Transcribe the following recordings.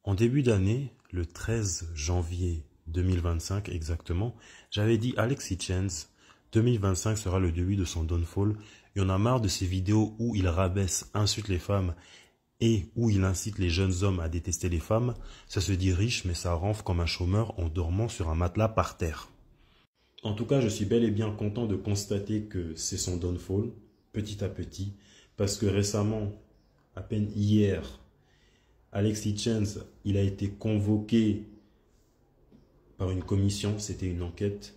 En début d'année, le 13 janvier 2025 exactement, j'avais dit Alex Hitchens, 2025 sera le début de son downfall. Il y en a marre de ces vidéos où il rabaisse, insulte les femmes et où il incite les jeunes hommes à détester les femmes. Ça se dit riche, mais ça renfle comme un chômeur en dormant sur un matelas par terre. En tout cas, je suis bel et bien content de constater que c'est son downfall, petit à petit, parce que récemment, à peine hier, Alex Hitchens, il a été convoqué par une commission, c'était une enquête.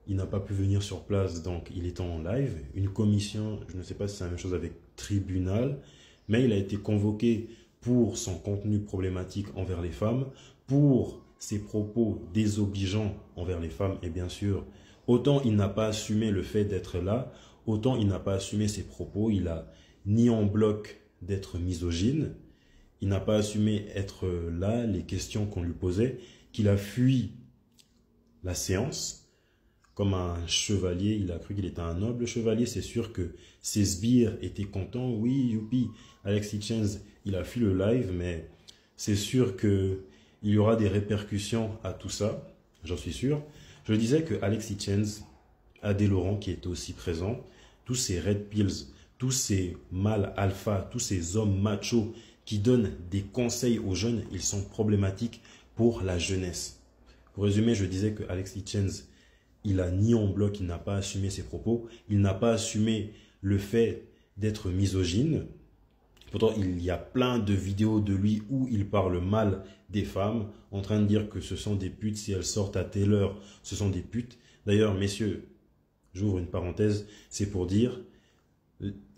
Il n'a pas pu venir sur place, donc il était en live. Une commission, je ne sais pas si c'est la même chose avec tribunal, mais il a été convoqué pour son contenu problématique envers les femmes, pour ses propos désobligeants envers les femmes, et bien sûr, autant il n'a pas assumé le fait d'être là, autant il n'a pas assumé ses propos, il a nié en bloc d'être misogyne, il n'a pas assumé être là, les questions qu'on lui posait, qu'il a fui la séance. Comme un chevalier, il a cru qu'il était un noble chevalier. C'est sûr que ses sbires étaient contents. Oui, youpi, Alex Hitchens, il a fui le live, mais c'est sûr qu'il y aura des répercussions à tout ça. J'en suis sûr. Je disais que Alex Hitchens, Adé Laurent qui était aussi présent, tous ces red pills, tous ces mâles alpha, tous ces hommes machos qui donnent des conseils aux jeunes, ils sont problématiques pour la jeunesse. Pour résumer, je disais que Alex Hitchens, il a nié en bloc, il n'a pas assumé ses propos, il n'a pas assumé le fait d'être misogyne. Pourtant, il y a plein de vidéos de lui où il parle mal des femmes, en train de dire que ce sont des putes, si elles sortent à telle heure, ce sont des putes. D'ailleurs, messieurs, j'ouvre une parenthèse, c'est pour dire,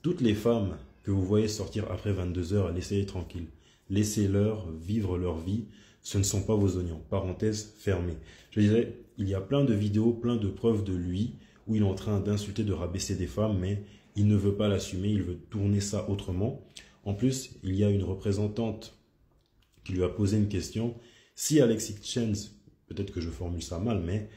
toutes les femmes que vous voyez sortir après 22 heures, laissez-les tranquilles. Laissez-leur vivre leur vie, ce ne sont pas vos oignons. Parenthèse fermée. Je disais, il y a plein de vidéos, plein de preuves de lui où il est en train d'insulter, de rabaisser des femmes, mais il ne veut pas l'assumer, il veut tourner ça autrement. En plus, il y a une représentante qui lui a posé une question. Si Alex Hitchens, peut-être que je formule ça mal, mais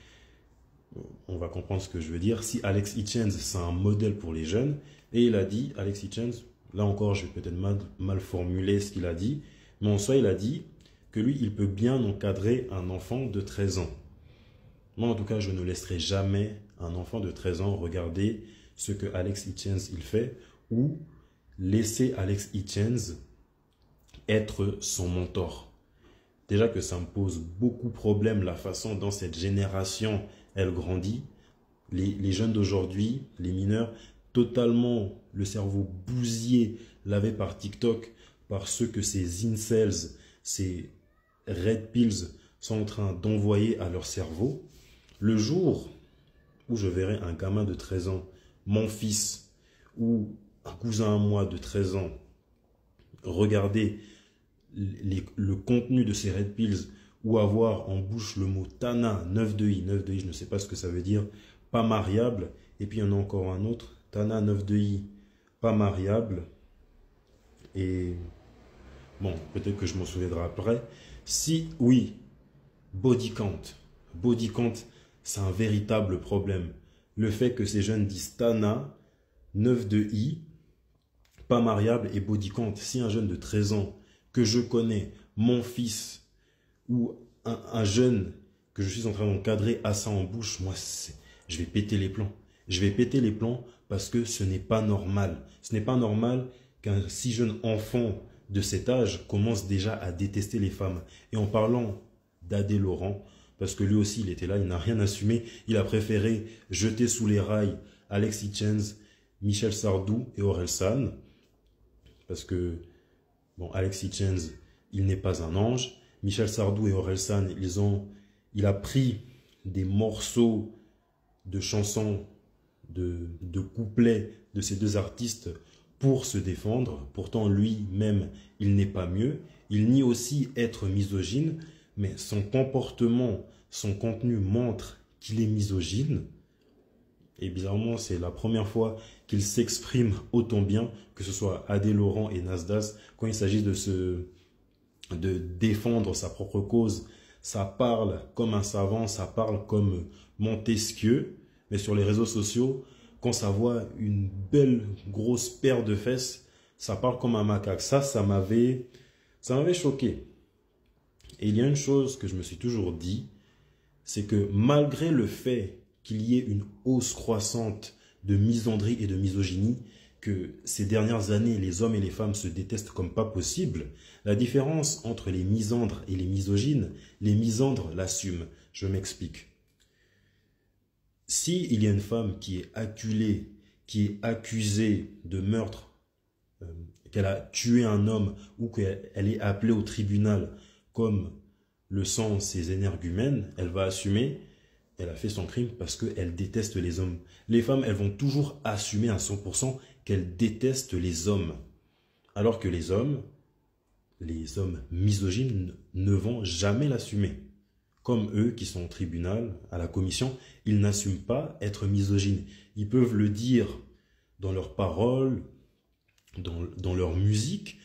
on va comprendre ce que je veux dire. Si Alex Hitchens, c'est un modèle pour les jeunes, et il a dit, Alex Hitchens, là encore, je vais peut-être mal formuler ce qu'il a dit, mais en soi, il a dit que lui, il peut bien encadrer un enfant de 13 ans. Moi, en tout cas, je ne laisserai jamais un enfant de 13 ans regarder ce que Alex Hitchens il fait ou laisser Alex Hitchens être son mentor. Déjà que ça me pose beaucoup de problèmes la façon dont cette génération, elle grandit. Les jeunes d'aujourd'hui, les mineurs, totalement le cerveau bousillé, lavé par TikTok, par ce que ces incels, ces red pills sont en train d'envoyer à leur cerveau. Le jour où je verrai un gamin de 13 ans, mon fils, ou un cousin à moi de 13 ans, regarder le contenu de ces red pills ou avoir en bouche le mot Tana, 9 de I, je ne sais pas ce que ça veut dire, pas mariable, et puis il y en a encore un autre, Tana, 9 de I, pas mariable, et bon, peut-être que je m'en souviendrai après. Si, oui, body count, c'est un véritable problème. Le fait que ces jeunes disent Tana, 9 de I, pas mariable et body count. Si un jeune de 13 ans que je connais, mon fils, ou un jeune que je suis en train d'encadrer a ça en bouche, moi, je vais péter les plombs. Je vais péter les plombs parce que ce n'est pas normal. Ce n'est pas normal qu'un si jeune enfant de cet âge commence déjà à détester les femmes. Et en parlant d'Adé Laurent, parce que lui aussi, il était là, il n'a rien assumé. Il a préféré jeter sous les rails Alex Hitchens, Michel Sardou et Orelsan. Parce que, bon, Alex Hitchens, il n'est pas un ange. Michel Sardou et Orelsan, il a pris des morceaux de chansons, de couplets de ces deux artistes pour se défendre. Pourtant, lui-même, il n'est pas mieux. Il nie aussi être misogyne, mais son comportement, son contenu montre qu'il est misogyne. Et bizarrement, c'est la première fois qu'il s'exprime autant bien, que ce soit Adé Laurent et Nasdaq, quand il s'agit de défendre sa propre cause. Ça parle comme un savant, ça parle comme Montesquieu, mais sur les réseaux sociaux, quand ça voit une belle grosse paire de fesses, ça parle comme un macaque. Ça m'avait choqué. Et il y a une chose que je me suis toujours dit, c'est que malgré le fait qu'il y ait une hausse croissante de misandrie et de misogynie, que ces dernières années, les hommes et les femmes se détestent comme pas possible, la différence entre les misandres et les misogynes, les misandres l'assument. Je m'explique. Si il y a une femme qui est acculée, qui est accusée de meurtre, qu'elle a tué un homme ou qu'elle est appelée au tribunal comme le sont ses énergumènes, elle va assumer, elle a fait son crime parce qu'elle déteste les hommes. Les femmes, elles vont toujours assumer à 100% qu'elles détestent les hommes. Alors que les hommes misogynes ne vont jamais l'assumer. Comme eux qui sont au tribunal, à la commission, ils n'assument pas être misogynes. Ils peuvent le dire dans leurs paroles, dans leur musique,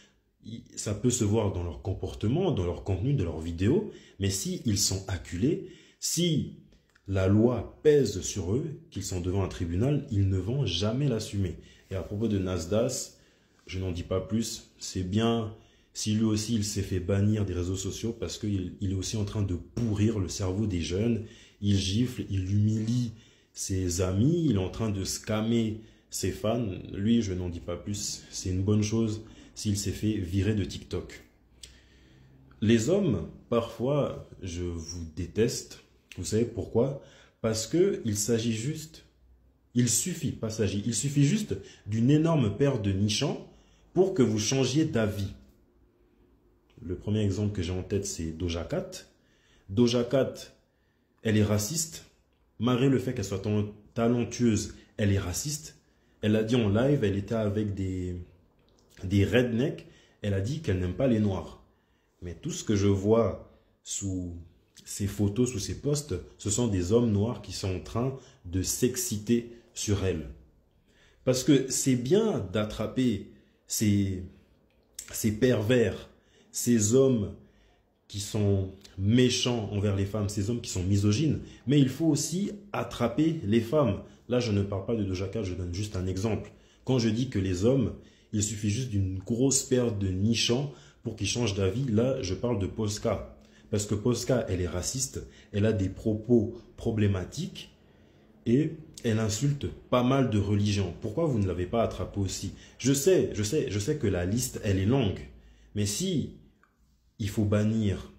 ça peut se voir dans leur comportement, dans leur contenu, dans leurs vidéos, mais s'ils sont acculés, si la loi pèse sur eux, qu'ils sont devant un tribunal, ils ne vont jamais l'assumer. Et à propos de Nasdaq, je n'en dis pas plus, c'est bien si lui aussi il s'est fait bannir des réseaux sociaux parce qu'il est aussi en train de pourrir le cerveau des jeunes, il gifle, il humilie ses amis, il est en train de scammer ses fans. Lui, je n'en dis pas plus, c'est une bonne chose s'il s'est fait virer de TikTok. Les hommes, parfois, je vous déteste. Vous savez pourquoi? Parce qu'il s'agit juste, il suffit juste d'une énorme paire de nichons pour que vous changiez d'avis. Le premier exemple que j'ai en tête, c'est Doja Cat. Doja Cat, elle est raciste. Malgré le fait qu'elle soit talentueuse, elle est raciste. Elle a dit en live, elle était avec des rednecks. Elle a dit qu'elle n'aime pas les noirs. Mais tout ce que je vois sous ces photos, sous ces posts, ce sont des hommes noirs qui sont en train de s'exciter sur elle. Parce que c'est bien d'attraper ces pervers, ces hommes qui sont méchants envers les femmes, ces hommes qui sont misogynes, mais il faut aussi attraper les femmes. Là, je ne parle pas de Doja Cat, je donne juste un exemple. Quand je dis que les hommes, il suffit juste d'une grosse paire de nichons pour qu'ils changent d'avis, là, je parle de Polska. Parce que Polska, elle est raciste, elle a des propos problématiques et elle insulte pas mal de religions. Pourquoi vous ne l'avez pas attrapé aussi? Je sais que la liste, elle est longue. Mais si il faut bannir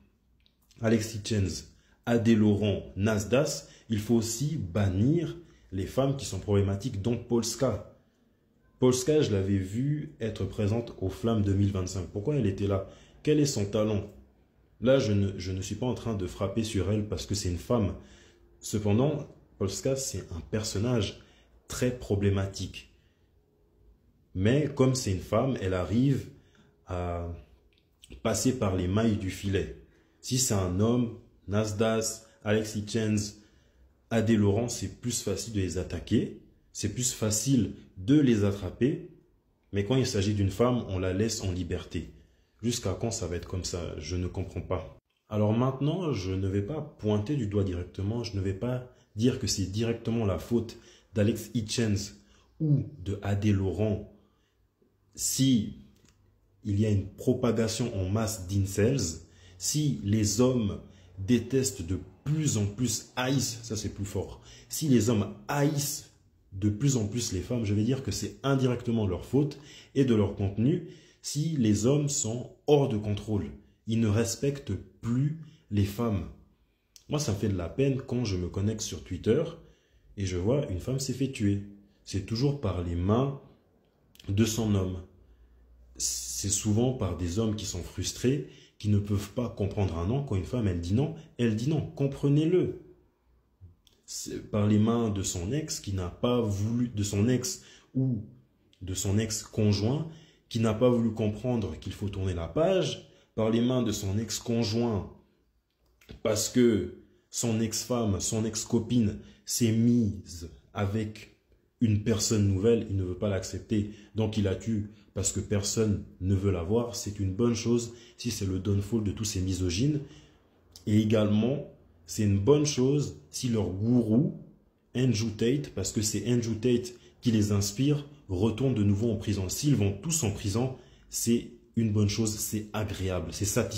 Alexis Chenz, Adé Laurent, Nasdaq, il faut aussi bannir les femmes qui sont problématiques, dont Polska. Polska, je l'avais vue être présente aux Flammes 2025. Pourquoi elle était là? Quel est son talent? Là, je ne suis pas en train de frapper sur elle parce que c'est une femme. Cependant, Polska, c'est un personnage très problématique. Mais comme c'est une femme, elle arrive à passer par les mailles du filet. Si c'est un homme, Nasdaq, Alexis Chenz, Adé Laurent, c'est plus facile de les attaquer, c'est plus facile de les attraper, mais quand il s'agit d'une femme, on la laisse en liberté. Jusqu'à quand ça va être comme ça? Je ne comprends pas. Alors maintenant, je ne vais pas pointer du doigt directement, je ne vais pas dire que c'est directement la faute d'Alexis Chenz ou de Adé Laurent si il y a une propagation en masse d'incels, si les hommes détestent de plus en plus, haïssent, ça c'est plus fort, si les hommes haïssent de plus en plus les femmes, je vais dire que c'est indirectement leur faute et de leur contenu si les hommes sont hors de contrôle. Ils ne respectent plus les femmes. Moi, ça me fait de la peine quand je me connecte sur Twitter et je vois une femme s'est fait tuer. C'est toujours par les mains de son homme. C'est souvent par des hommes qui sont frustrés, qui ne peuvent pas comprendre un non. Quand une femme, elle dit non, comprenez-le. C'est par les mains de son ex qui n'a pas voulu, de son ex ou de son ex-conjoint, qui n'a pas voulu comprendre qu'il faut tourner la page, par les mains de son ex-conjoint, parce que son ex-femme, son ex-copine s'est mise avec une personne nouvelle, il ne veut pas l'accepter, donc il la tue parce que personne ne veut la voir. C'est une bonne chose si c'est le downfall de tous ces misogynes. Et également, c'est une bonne chose si leur gourou, Andrew Tate, parce que c'est Andrew Tate qui les inspire, retourne de nouveau en prison. S'ils vont tous en prison, c'est une bonne chose, c'est agréable, c'est satisfaisant.